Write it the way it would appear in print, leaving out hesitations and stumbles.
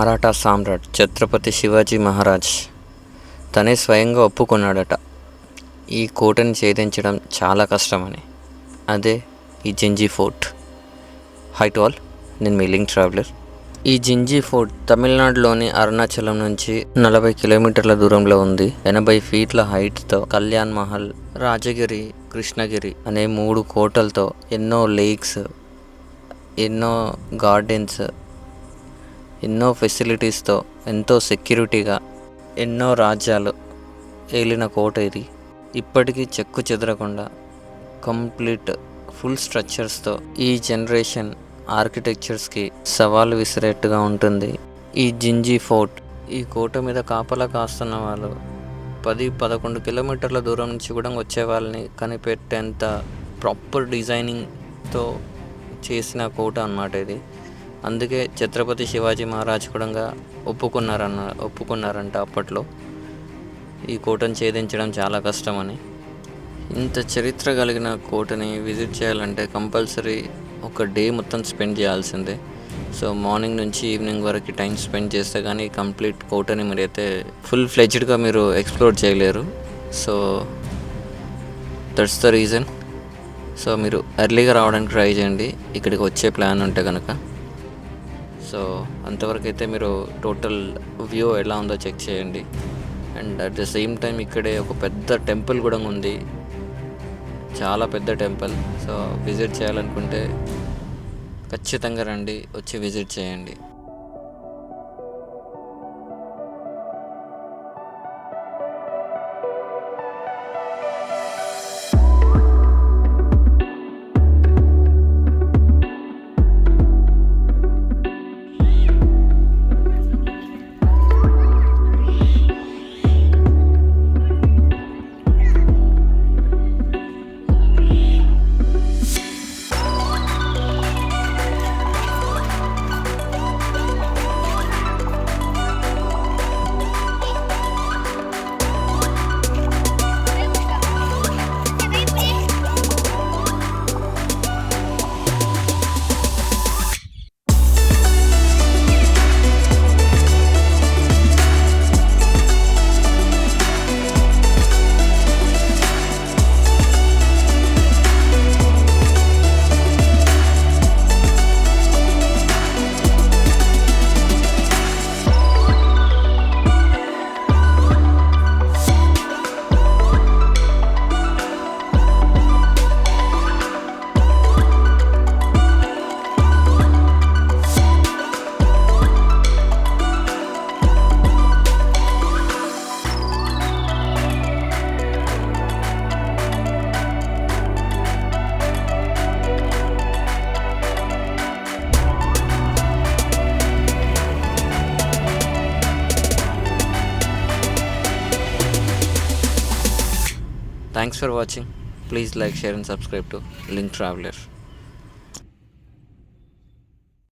మరాఠా సామ్రాట్ ఛత్రపతి శివాజీ మహారాజ్ తనే స్వయంగా ఒప్పుకున్నాడట ఈ కోటని ఛేదించడం చాలా కష్టమని. అదే ఈ Gingee fort. High to all, నేను మీ లింక్ ట్రావెలర్. ఈ జింజీ ఫోర్ట్ తమిళనాడులోని అరుణాచలం నుంచి 40 కిలోమీటర్ల దూరంలో ఉంది. 80 ఫీట్ల హైట్తో కళ్యాణ్ మహల్, రాజగిరి, కృష్ణగిరి అనే 3 కోటలతో, ఎన్నో లేక్స్, ఎన్నో గార్డెన్స్, ఎన్నో ఫెసిలిటీస్తో, ఎంతో సెక్యూరిటీగా ఎన్నో రాజ్యాలు ఏలిన కోట ఇది. ఇప్పటికీ చెక్కు చెదరకుండా కంప్లీట్ ఫుల్ స్ట్రక్చర్స్తో ఈ జనరేషన్ ఆర్కిటెక్చర్స్కి సవాలు విసిరేట్టుగా ఉంటుంది ఈ జింజీ ఫోర్ట్. ఈ కోట మీద కాపలా కాస్తున్న వాళ్ళు 10-11 కిలోమీటర్ల దూరం నుంచి కూడా వచ్చే వాళ్ళని కనిపెట్టేంత ప్రాపర్ డిజైనింగ్తో చేసిన కోట అన్నమాట ఇది. అందుకే ఛత్రపతి శివాజీ మహారాజ్ కూడా ఒప్పుకున్నారంట అప్పట్లో ఈ కోటను ఛేదించడం చాలా కష్టమని. ఇంత చరిత్ర కలిగిన కోటని విజిట్ చేయాలంటే కంపల్సరీ ఒక డే మొత్తం స్పెండ్ చేయాల్సిందే. సో మార్నింగ్ నుంచి ఈవినింగ్ వరకు టైం స్పెండ్ చేస్తే కానీ కంప్లీట్ కోటని మీరైతే ఫుల్ ఫ్లెడ్జ్డ్గా మీరు ఎక్స్ప్లోర్ చేయలేరు. So that's the reason. So మీరు ఎర్లీగా రావడానికి ట్రై చేయండి ఇక్కడికి వచ్చే ప్లాన్ ఉంటే కనుక. సో అంతవరకు అయితే మీరు టోటల్ వ్యూ ఎలా ఉందో చెక్ చేయండి. And at the same time ఇక్కడే ఒక పెద్ద టెంపుల్ కూడా ఉంది, చాలా పెద్ద టెంపుల్. సో విజిట్ చేయాలనుకుంటే ఖచ్చితంగా రండి, వచ్చి విజిట్ చేయండి. Thanks for watching. Please like, share and subscribe to Link Traveler.